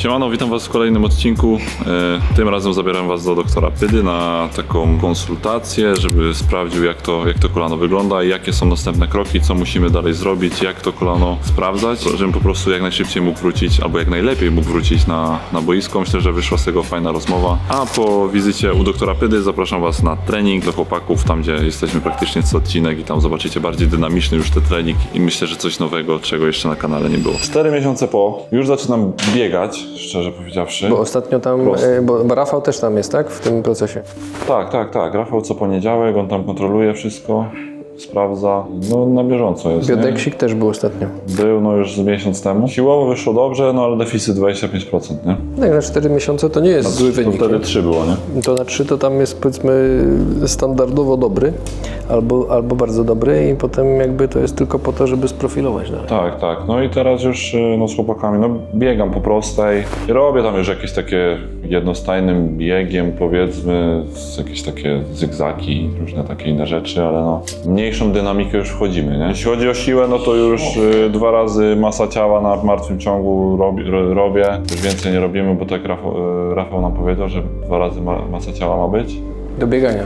Siemano, witam Was w kolejnym odcinku. Tym razem zabieram Was do doktora Pydy na taką konsultację, żeby sprawdził jak to kolano wygląda i jakie są następne kroki, co musimy dalej zrobić, jak to kolano sprawdzać, żebym po prostu jak najszybciej mógł wrócić, albo jak najlepiej mógł wrócić na boisko. Myślę, że wyszła z tego fajna rozmowa. A po wizycie u doktora Pydy zapraszam Was na trening do chłopaków, tam gdzie jesteśmy praktycznie co odcinek i tam zobaczycie bardziej dynamiczny już ten trening i myślę, że coś nowego, czego jeszcze na kanale nie było. 4 miesiące po, już zaczynam biegać, szczerze powiedziawszy. Bo ostatnio tam, bo Rafał też tam jest, tak? W tym procesie. Tak. Rafał co poniedziałek, on tam kontroluje wszystko, sprawdza, no na bieżąco jest. Biodeksik też był ostatnio. Był no już z miesiąc temu. Siłowo wyszło dobrze, no ale deficyt 25%, nie? No jak na 4 miesiące to nie jest zły wynik. To wtedy 3 było, nie? To na 3 to tam jest powiedzmy standardowo dobry, albo bardzo dobry i potem jakby to jest tylko po to, żeby sprofilować dalej. Tak. No i teraz już no, z chłopakami, no biegam po prostej. Robię tam już jakieś takie jednostajnym biegiem, powiedzmy, jakieś takie zygzaki, różne takie inne rzeczy, ale no mniejszą dynamikę już wchodzimy, nie? Jeśli chodzi o siłę, no to już 2 razy masa ciała na martwym ciągu robię. Już więcej nie robimy, bo tak Rafał nam powiedział, że 2 razy masa ciała ma być. Do biegania.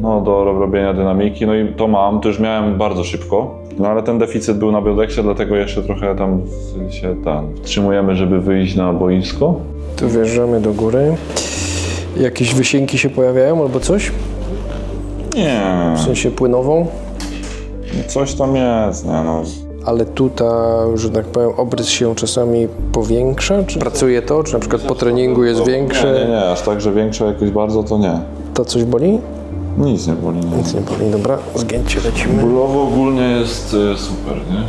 No, do robienia dynamiki, no i to mam, to już miałem bardzo szybko. No ale ten deficyt był na biodeksie, dlatego jeszcze trochę tam się wstrzymujemy, żeby wyjść na boisko. Tu wjeżdżamy do góry. Jakieś wysięki się pojawiają albo coś? Nie, W sensie płynową? coś tam jest, nie no. Ale tu że tak powiem, obrys się czasami powiększa? Czy pracuje to? Czy na przykład po treningu jest większe? Nie, aż tak, że większe jakoś bardzo to nie. To coś boli? Nic nie boli, nie. Nic nie boli. Dobra, zgięcie lecimy. Bólowo ogólnie jest super, nie?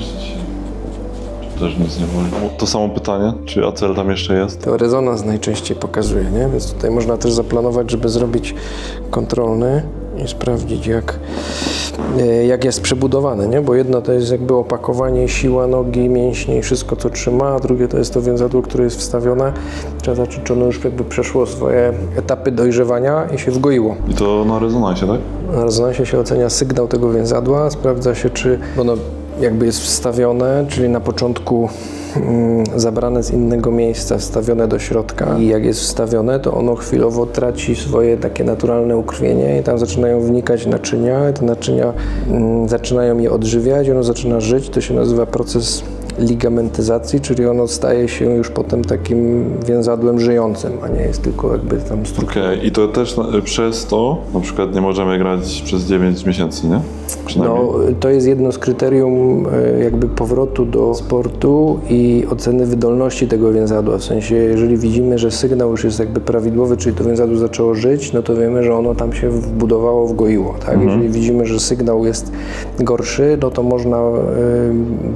Czy też nic nie boli? To samo pytanie, czy ACL tam jeszcze jest? To rezonans najczęściej pokazuje, nie? Więc tutaj można też zaplanować, żeby zrobić kontrolny i sprawdzić jak jest przebudowane, nie? Bo jedno to jest jakby opakowanie, siła nogi, mięśni i wszystko co trzyma, a drugie to jest to więzadło, które jest wstawione. Trzeba zobaczyć, czy ono już jakby przeszło swoje etapy dojrzewania i się wgoiło. I to na rezonansie, tak? Na rezonansie się ocenia sygnał tego więzadła, sprawdza się, czy ono jakby jest wstawione, czyli na początku zabrane z innego miejsca, wstawione do środka i jak jest wstawione, to ono chwilowo traci swoje takie naturalne ukrwienie i tam zaczynają wnikać naczynia i te naczynia zaczynają je odżywiać, ono zaczyna żyć, to się nazywa proces ligamentyzacji, czyli ono staje się już potem takim więzadłem żyjącym, a nie jest tylko jakby tam strukturą. Okej, i to też przez to na przykład nie możemy grać przez 9 miesięcy, nie? Przynajmniej. No, to jest jedno z kryterium jakby powrotu do sportu i oceny wydolności tego więzadła. W sensie, jeżeli widzimy, że sygnał już jest jakby prawidłowy, czyli to więzadło zaczęło żyć, no to wiemy, że ono tam się wbudowało, wgoiło. Tak? Jeżeli widzimy, że sygnał jest gorszy, no to można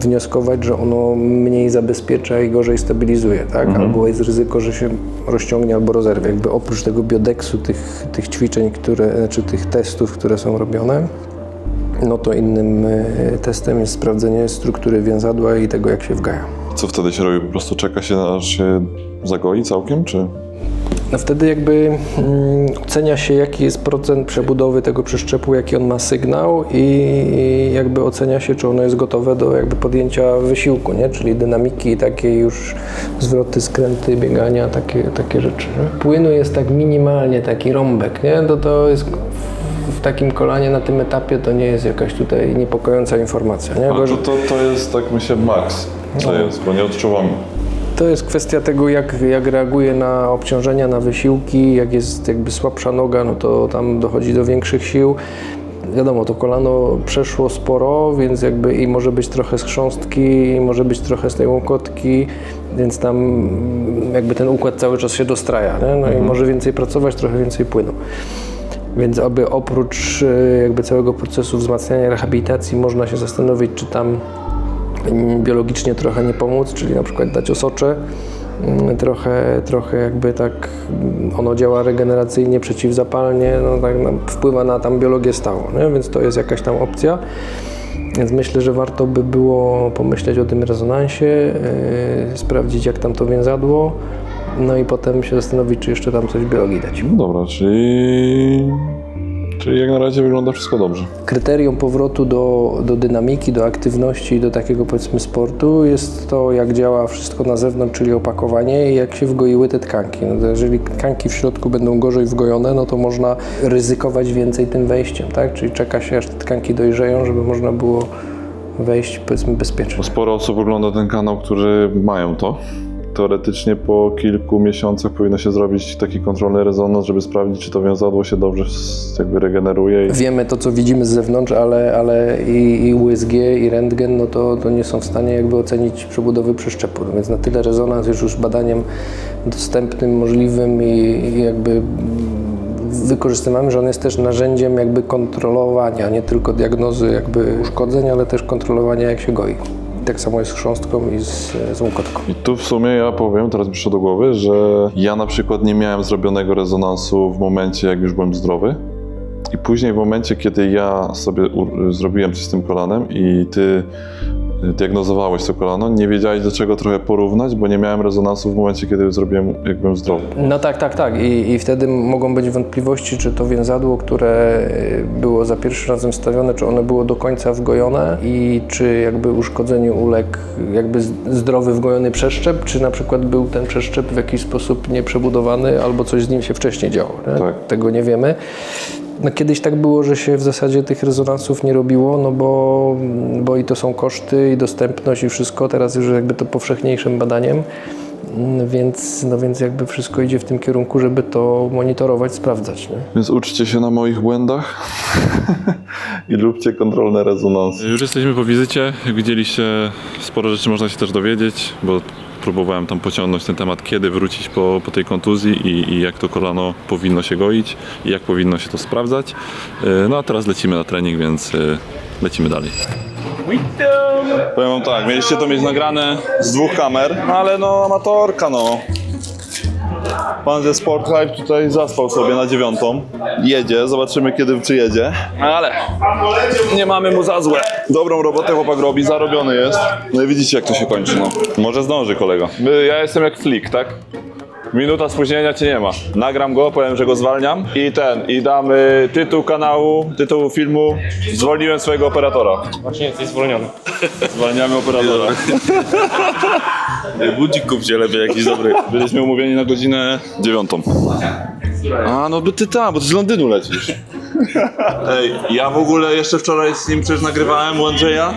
wnioskować, że ono mniej zabezpiecza i gorzej stabilizuje, tak? Albo jest ryzyko, że się rozciągnie albo rozerwie. Jakby oprócz tego biodeksu, tych ćwiczeń, tych testów, które są robione, no to innym testem jest sprawdzenie struktury więzadła i tego, jak się wgaja. Co wtedy się robi? Po prostu czeka się, aż się zagoi całkiem, czy? No wtedy jakby ocenia się, jaki jest procent przebudowy tego przeszczepu, jaki on ma sygnał i jakby ocenia się, czy ono jest gotowe do jakby podjęcia wysiłku, nie? Czyli dynamiki, takie już zwroty, skręty, biegania, takie rzeczy. Nie? Płynu jest tak minimalnie, taki rąbek, nie? To jest w takim kolanie na tym etapie to nie jest jakaś tutaj niepokojąca informacja, nie? Ale to jest, tak myślę, maks. Co jest, bo nie odczuwam. To jest kwestia tego, jak reaguje na obciążenia, na wysiłki. Jak jest jakby słabsza noga, no to tam dochodzi do większych sił. Wiadomo, to kolano przeszło sporo, więc jakby i może być trochę z chrząstki, i może być trochę z tej łokotki, więc tam jakby ten układ cały czas się dostraja, nie? No i może więcej pracować, trochę więcej płynu. Więc aby oprócz jakby całego procesu wzmacniania rehabilitacji można się zastanowić, czy tam biologicznie trochę nie pomóc, czyli na przykład dać osocze, trochę jakby tak ono działa regeneracyjnie, przeciwzapalnie, no tak wpływa na tam biologię stałą, nie? Więc to jest jakaś tam opcja. Więc myślę, że warto by było pomyśleć o tym rezonansie, sprawdzić jak tam to więzadło, no i potem się zastanowić, czy jeszcze tam coś biologii dać. No dobra, czyli Czyli jak na razie wygląda wszystko dobrze. Kryterium powrotu do dynamiki, do aktywności, do takiego powiedzmy sportu jest to, jak działa wszystko na zewnątrz, czyli opakowanie i jak się wgoiły te tkanki. No to jeżeli tkanki w środku będą gorzej wgojone, no to można ryzykować więcej tym wejściem, tak? Czyli czeka się, aż te tkanki dojrzeją, żeby można było wejść powiedzmy bezpiecznie. Sporo osób ogląda ten kanał, którzy mają to. Teoretycznie po kilku miesiącach powinno się zrobić taki kontrolny rezonans, żeby sprawdzić, czy to wiązadło się dobrze jakby regeneruje. Wiemy to, co widzimy z zewnątrz, ale i USG, i rentgen, no to nie są w stanie jakby ocenić przebudowy przeszczepu. No więc na tyle rezonans jest już badaniem dostępnym, możliwym i jakby wykorzystywamy, że on jest też narzędziem jakby kontrolowania, nie tylko diagnozy jakby uszkodzeń, ale też kontrolowania, jak się goi. Tak samo jest z chrząstką i z łąkotką. I tu w sumie ja powiem, teraz mi przyszło do głowy, że ja na przykład nie miałem zrobionego rezonansu w momencie, jak już byłem zdrowy. I później w momencie, kiedy ja sobie zrobiłem coś z tym kolanem i ty diagnozowałeś to kolano, nie wiedziałeś, do czego trochę porównać, bo nie miałem rezonansu w momencie, kiedy zrobiłem, jak byłem zdrowy. No tak. I wtedy mogą być wątpliwości, czy to więzadło, które było za pierwszym razem stawione, czy ono było do końca wgojone i czy jakby uszkodzeniu uległ jakby zdrowy, wgojony przeszczep, czy na przykład był ten przeszczep w jakiś sposób nieprzebudowany albo coś z nim się wcześniej działo. Nie? Tak. Tego nie wiemy. No kiedyś tak było, że się w zasadzie tych rezonansów nie robiło, no bo i to są koszty, i dostępność, i wszystko. Teraz już jakby to powszechniejszym badaniem, więc jakby wszystko idzie w tym kierunku, żeby to monitorować, sprawdzać. Nie? Więc uczcie się na moich błędach i róbcie kontrolne rezonansy. Już jesteśmy po wizycie. Jak widzieliście, sporo rzeczy można się też dowiedzieć, bo próbowałem tam pociągnąć ten temat, kiedy wrócić po tej kontuzji i jak to kolano powinno się goić i jak powinno się to sprawdzać. No a teraz lecimy na trening, więc lecimy dalej. Powiem wam tak, mieliście to mieć nagrane z 2 kamer, no ale no amatorka no. Pan ze Sport Life tutaj zaspał sobie na 9. Jedzie, zobaczymy kiedy przyjedzie. Ale nie mamy mu za złe. Dobrą robotę chłopak robi, zarobiony jest. No i widzicie jak to się kończy, no. Może zdąży kolego. Ja jestem jak flick, tak? Minuta spóźnienia cię nie ma. Nagram go, powiem, że go zwalniam i dam tytuł kanału, tytuł filmu. Zwolniłem swojego operatora. Właśnie jesteś zwolniony. Zwalniamy operatora. Budzik kupcie lepiej jakiś dobry. Byliśmy umówieni na godzinę 9. A, no by ty tam, bo ty z Londynu lecisz. Ej, ja w ogóle jeszcze wczoraj z nim przecież nagrywałem u Andrzeja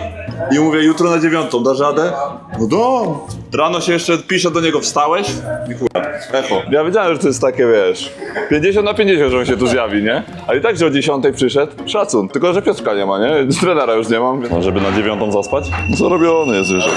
i mówię, jutro na 9, dasz radę? No do. Rano się jeszcze pisze do niego, wstałeś? I chuja, echo. Ja wiedziałem, że to jest takie, wiesz, 50/50, że on się tu zjawi, nie? Ale i tak, że o 10 przyszedł, szacun. Tylko, że Piotrka nie ma, nie? Trenera już nie mam. No, żeby na 9 zaspać? No zarobiony jest wyżej.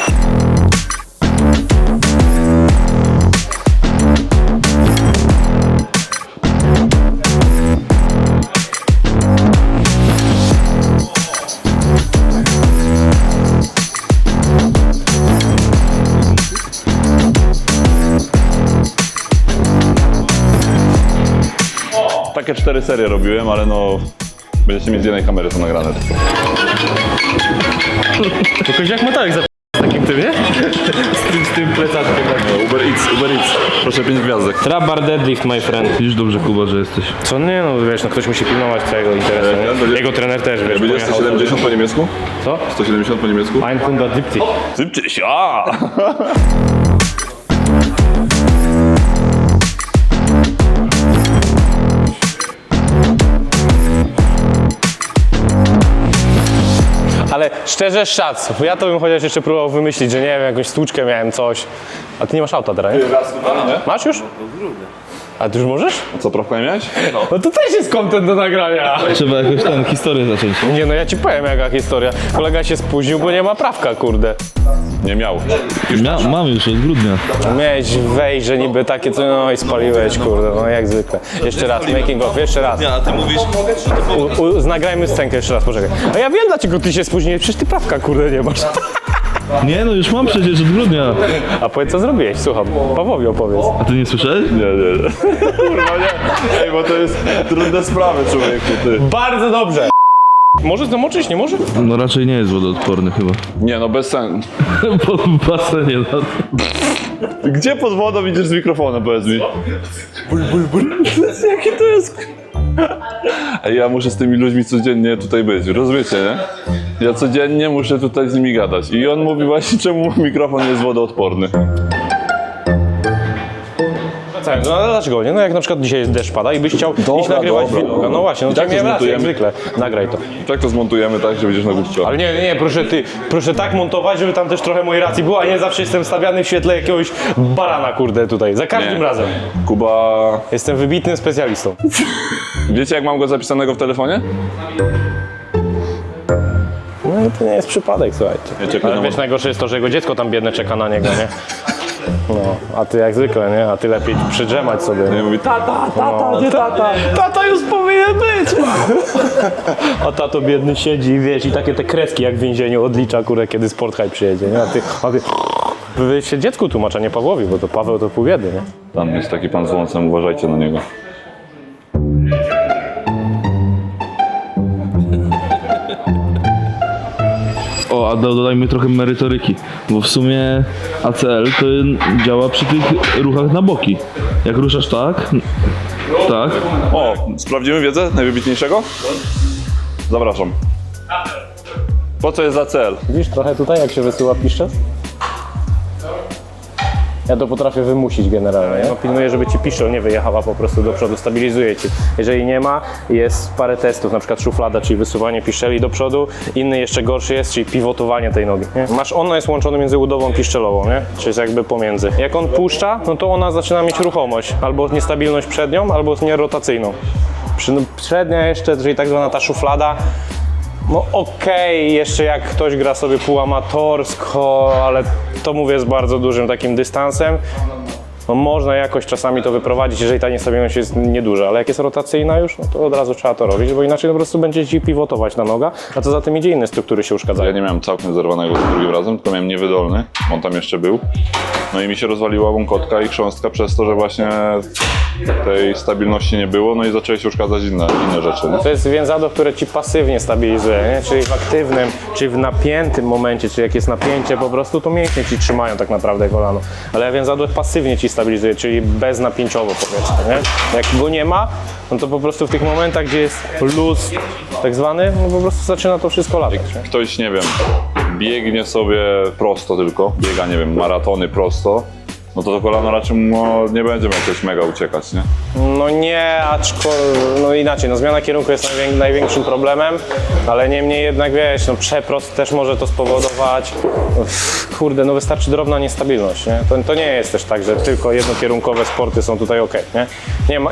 Takie 4 serie robiłem, ale no będziecie mieć z jednej kamery to nagrane. Tylko jak metalik za takim tym, nie? Z tym plecaczkiem. Uber Eats. Proszę 5 gwiazdek. Trabar deadlift, my friend. Widzisz dobrze, Kuba, że jesteś. Co nie, no wiesz, no ktoś musi pilnować całego interesu, nie? Jego trener też, wiesz, Będzie pojechał. 170 po niemiecku? Co? 170 po niemiecku? 170. Szybciej się, a! Ale szczerze szac, bo ja to bym chociaż jeszcze próbował wymyślić, że nie wiem, jakąś stłuczkę miałem, coś. A ty nie masz auta teraz, nie? Masz już? A ty już możesz? Co, prawka miałeś? No to też jest content do nagrania. Trzeba jakoś tam historię zacząć. Nie no, ja ci powiem jaka historia. Kolega się spóźnił, bo nie ma prawka, kurde. Nie miał. Mam już od grudnia. Miałeś wejść, że niby takie co, no i spaliłeś, kurde, no jak zwykle. Jeszcze raz, making of, jeszcze raz. A ty mówisz, Nagrajmy scenkę jeszcze raz, poczekaj. A ja wiem dlaczego ty się spóźniłeś, przecież ty prawka, kurde, nie masz. nie no już mam przecież od grudnia. A powiedz co zrobiłeś, słucham. Pawłowi opowiedz. A ty nie słyszałeś? Nie. Kurwa nie. Ej, bo to jest trudne sprawy, człowieku, ty. Bardzo dobrze. Możesz zamoczyć, nie może? No raczej nie jest wodoodporny chyba. Nie, no bez sensu. Po basenie. No. Gdzie pod wodą idziesz z mikrofonem, powiedz mi? Jakie to jest... A ja muszę z tymi ludźmi codziennie tutaj być, rozumiecie, nie? Ja codziennie muszę tutaj z nimi gadać. I on mówi właśnie, czemu mikrofon jest wodoodporny. No ale dlaczego nie? No jak na przykład dzisiaj deszcz pada i byś chciał iść nagrywać vloga. No właśnie, no I tak to to miałem rację, jak zmontujemy. zwykle. Nagraj to. Tak to zmontujemy tak, że będziesz na górce. Ale nie, proszę tak montować, żeby tam też trochę mojej racji było, a nie zawsze jestem stawiany w świetle jakiegoś barana, kurde, tutaj. Za każdym Nie. razem. Kuba... Jestem wybitnym specjalistą. Wiecie, jak mam go zapisanego w telefonie? No i to nie jest przypadek, słuchajcie. Wiecie, Ale jak wiesz, najgorsze jest to, że jego dziecko tam biedne czeka na niego, nie? No, a ty jak zwykle, nie? A ty lepiej przydrzemać sobie. I mówi, tata, Tata już powinien być! A tato biedny siedzi, wiesz, i takie te kreski jak w więzieniu odlicza, kurę, kiedy Sporthigh przyjedzie, nie? A ty wy się dziecku tłumacz, a nie Pawłowi, bo to Paweł to pół biedy, nie? Tam jest taki pan z wąsem, uważajcie na niego. O, a dodajmy trochę merytoryki, bo w sumie ACL to działa przy tych ruchach na boki. Jak ruszasz tak, tak, O, sprawdzimy wiedzę najwybitniejszego? Zapraszam. Po co jest ACL? Widzisz trochę tutaj, jak się wysyła piszczot? Ja to potrafię wymusić generalnie. No, pilnuję, żeby ci piszczel nie wyjechała po prostu do przodu, stabilizuję ci. Jeżeli nie ma, jest parę testów, na przykład szuflada, czyli wysuwanie piszczeli do przodu. Inny jeszcze gorszy jest, czyli pivotowanie tej nogi. Nie? Ono jest łączone między udową piszczelową, nie? Czyli jest jakby pomiędzy. Jak on puszcza, no to ona zaczyna mieć ruchomość, albo niestabilność przednią, albo nierotacyjną. Przednia jeszcze, czyli tak zwana ta szuflada, no okej, jeszcze jak ktoś gra sobie półamatorsko, ale to mówię z bardzo dużym takim dystansem. No można jakoś czasami to wyprowadzić, jeżeli ta niestabilność jest nieduża, ale jak jest rotacyjna już, no to od razu trzeba to robić, bo inaczej po prostu będzie ci pivotować na noga, a co za tym idzie, inne struktury się Ja uszkadzają. nie miałem całkiem zerwanego za drugim razem, tylko miałem niewydolny, on tam jeszcze był. No i mi się rozwaliła łąkotka i chrząstka przez to, że właśnie tej stabilności nie było, no i zaczęły się uszkadzać inne rzeczy. Nie? To jest więzadło, które ci pasywnie stabilizuje, nie? Czyli w aktywnym, czyli w napiętym momencie, czyli jak jest napięcie po prostu, to mięśnie ci trzymają tak naprawdę kolano. Ale więzadło pasywnie ci stabilizuje, czyli beznapięciowo powiedzmy, nie? Jak go nie ma, no to po prostu w tych momentach, gdzie jest luz tak zwany, no po prostu zaczyna to wszystko latać. Nie? Ktoś, nie wiem, biegnie sobie prosto tylko, biega, nie wiem, maratony prosto, no to kolano raczej nie będzie miał jakoś mega uciekać, nie? No nie, no inaczej, no zmiana kierunku jest największym problemem, ale niemniej jednak wiesz, no przeprost też może to spowodować. Kurde, no wystarczy drobna niestabilność, nie? To nie jest też tak, że tylko jednokierunkowe sporty są tutaj ok, nie?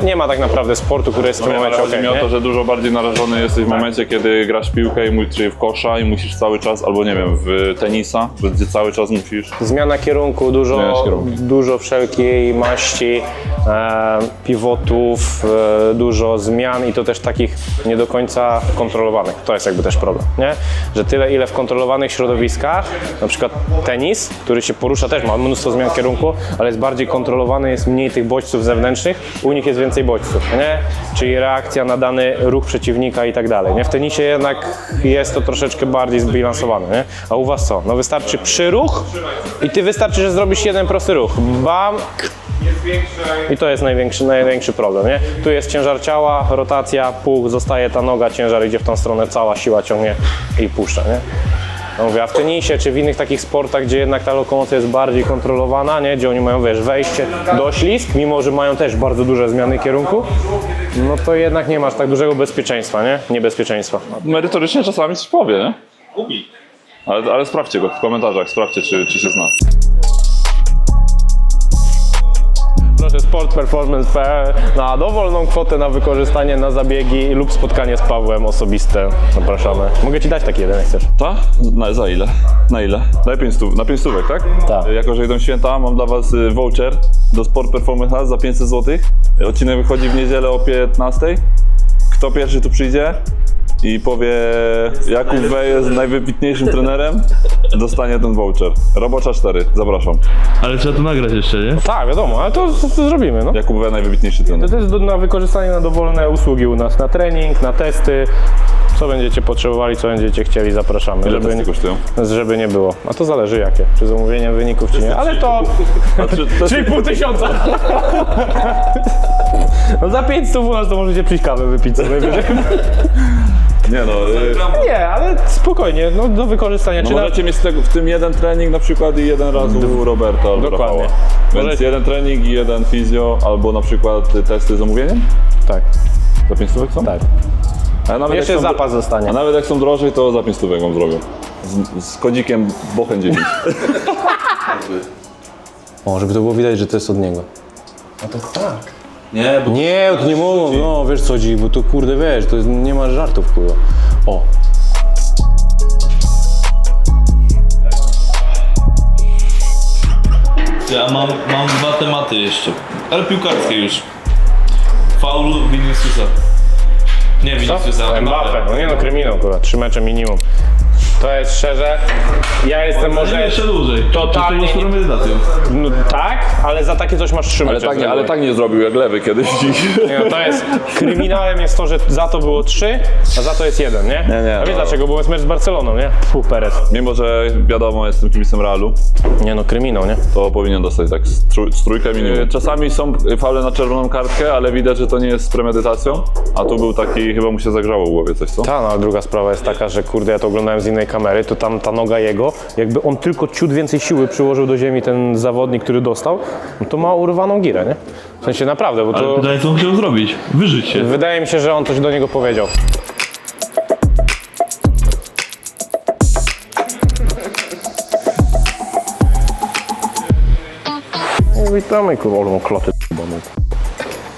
Nie ma tak naprawdę sportu, który jest w tym Ale momencie chodzi ok, mi o to, nie? że dużo bardziej narażony jesteś w momencie, kiedy grasz w piłkę, czyli w kosza i musisz cały czas, albo nie wiem, w tenisa, gdzie cały czas musisz. Zmiana kierunku, dużo wszelkiej maści, pivotów, dużo zmian i to też takich nie do końca kontrolowanych. To jest jakby też problem, nie? Że tyle, ile w kontrolowanych środowiskach, na przykład tenis, który się porusza też, ma mnóstwo zmian kierunku, ale jest bardziej kontrolowany, jest mniej tych bodźców zewnętrznych, u nich jest więcej bodźców, nie? Czyli reakcja na dany ruch przeciwnika i tak dalej, nie? W tenisie jednak jest to troszeczkę bardziej zbilansowane, nie? A u was co? No wystarczy przyruch i ty wystarczy, że zrobisz jeden prosty ruch. Bam! I to jest największy problem, nie? Tu jest ciężar ciała, rotacja, puch, zostaje ta noga, ciężar idzie w tą stronę, cała siła ciągnie i puszcza, nie? No mówię, a w tenisie czy w innych takich sportach, gdzie jednak ta lokomocja jest bardziej kontrolowana, nie? Gdzie oni mają, wiesz, wejście, doślizg, mimo że mają też bardzo duże zmiany kierunku, no to jednak nie masz tak dużego bezpieczeństwa, nie? Niebezpieczeństwa. Merytorycznie czasami coś powie, nie? Ale sprawdźcie go w komentarzach, sprawdźcie, czy się zna. Proszę sportperformance.pl na dowolną kwotę na wykorzystanie na zabiegi lub spotkanie z Pawłem osobiste. Zapraszamy. Mogę ci dać taki jeden, jak chcesz. Ta? Za ile? Na ile? Daj 5 stów, na 5 stówek, tak? Tak. Jako, że idą święta, mam dla was voucher do Sport Performance House za 500 zł. Odcinek wychodzi w niedzielę o 15. Kto pierwszy tu przyjdzie i powie, Jakub W. jest najwybitniejszym trenerem, dostanie ten voucher. Robocza 4, zapraszam. ale trzeba to nagrać jeszcze, nie? Tak, wiadomo, ale to zrobimy, no. Jakub W. najwybitniejszy trener. To jest na wykorzystanie na dowolne usługi u nas, na trening, na testy, Co będziecie potrzebowali, co będziecie chcieli, zapraszamy. Ile testy kosztują? Żeby nie było. A to zależy jakie, czy zamówieniem wyników, czy nie. Ale to... Znaczy, testy, 3,5 tysiąca! No za 500 u nas to możecie przyjść kawę wypić co najwyżej. nie no, Nie, ale spokojnie, no do wykorzystania. no Czy możecie mieć w tym jeden trening na przykład i jeden raz u Roberta albo Dokładnie. Rafała. Więc Możecie- jeden trening i jeden fizjo, albo na przykład testy z zamówieniem? Tak, Za 5 stówek są? tak. A nawet Jeszcze jak są, zapas zostanie. a nawet jak są drożej, to za 5 stówek wam zrobią. Z kodzikiem Bochen 9. O, żeby to było widać, że to jest od niego. Nie, bo Nie, to nie mogą, no wiesz co chodzi, bo to kurde wiesz, to jest, nie ma żartów kurwa. O. ja mam 2 tematy jeszcze. Ale piłkarskie już. Faul Viniciusa. Nie Viniciusa, Mbappé, no nie no, kryminał kurwa, 3 mecze minimum. To jest szczerze, ja jestem może... Jeszcze dłużej. Totalnie Jeszcze nie- z medytacją. No, tak, ale za takie coś masz 3 mecze. Ale tak nie zrobił jak lewy kiedyś dziś. Nie, no, to jest, kryminałem jest to, że za to było 3, a za to jest 1, nie? Nie, A wiesz no. dlaczego? Bo jest mecz z Barceloną, nie? Pfu, Perez. Mimo, że wiadomo, jestem kibicem Realu, Nie no, kryminał, nie? to powinien dostać tak z trójkę minimum. Czasami są faule na czerwoną kartkę, ale widać, że to nie jest z premedytacją. A tu był taki, chyba mu się zagrzało w głowie coś, co? Ta, no ale druga sprawa jest taka, że kurde, ja to oglądałem z innej kamery, to tam ta noga jego, jakby on tylko ciut więcej siły przyłożył do ziemi ten zawodnik, który dostał, no to ma urwaną girę, nie? W sensie naprawdę, bo Ale to... pytanie, co on chciał zrobić? Wyżyć się. Wydaje mi się, że on coś do niego powiedział. No witamy, kurwa, ale mam kloty d***bane.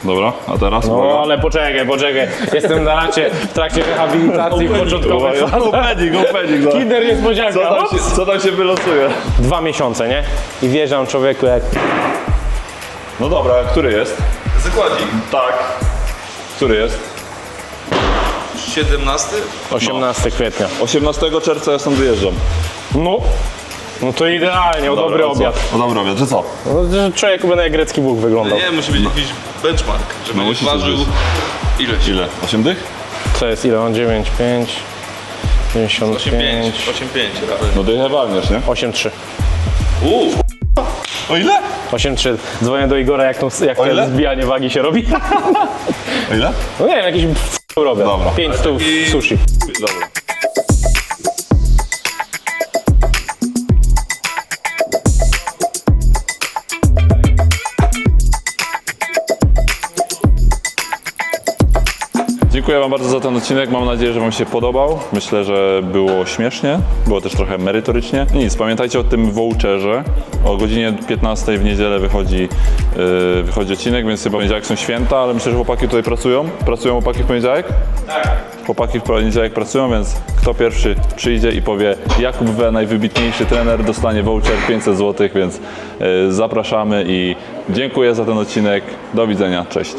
Dobra, a teraz? No ale poczekaj. Jestem na racie w trakcie rehabilitacji początkowej. Opening, Kinder niespodzianka. co tam się wylosuje? 2 miesiące, nie? I wjeżdżam człowieku jak... No dobra, który jest? Zakładzik. Tak. Który jest? 17? 18 kwietnia. 18 czerwca ja stąd wyjeżdżam. No to idealnie, o dobry a co? obiad. O dobry obiad, że co? No, że człowieku będę jak grecki Bóg wyglądał. Nie, musi być jakiś benchmark, żeby No musi ważył coś ilość. Ile? 8 dych? Co jest ile? On 9, 5, 8,5. 55, 8,5 razy. No dychę walniesz, nie? 8,3. O ile? 8,3. Dzwonię do Igora, jak to ile? zbijanie wagi się robi. O ile? No nie wiem, jakiś robię. Dobra. 5 stów sushi. Dobra. Dziękuję wam bardzo za ten odcinek, mam nadzieję, że wam się podobał. Myślę, że było śmiesznie, było też trochę merytorycznie. Nic, pamiętajcie o tym voucherze. O godzinie 15 w niedzielę wychodzi odcinek, więc chyba w poniedziałek są święta, ale myślę, że chłopaki tutaj pracują. Pracują chłopaki w poniedziałek? Tak. Chłopaki w poniedziałek pracują, więc kto pierwszy przyjdzie i powie Jakub W., najwybitniejszy trener, dostanie voucher 500 zł, więc zapraszamy i dziękuję za ten odcinek. Do widzenia, cześć.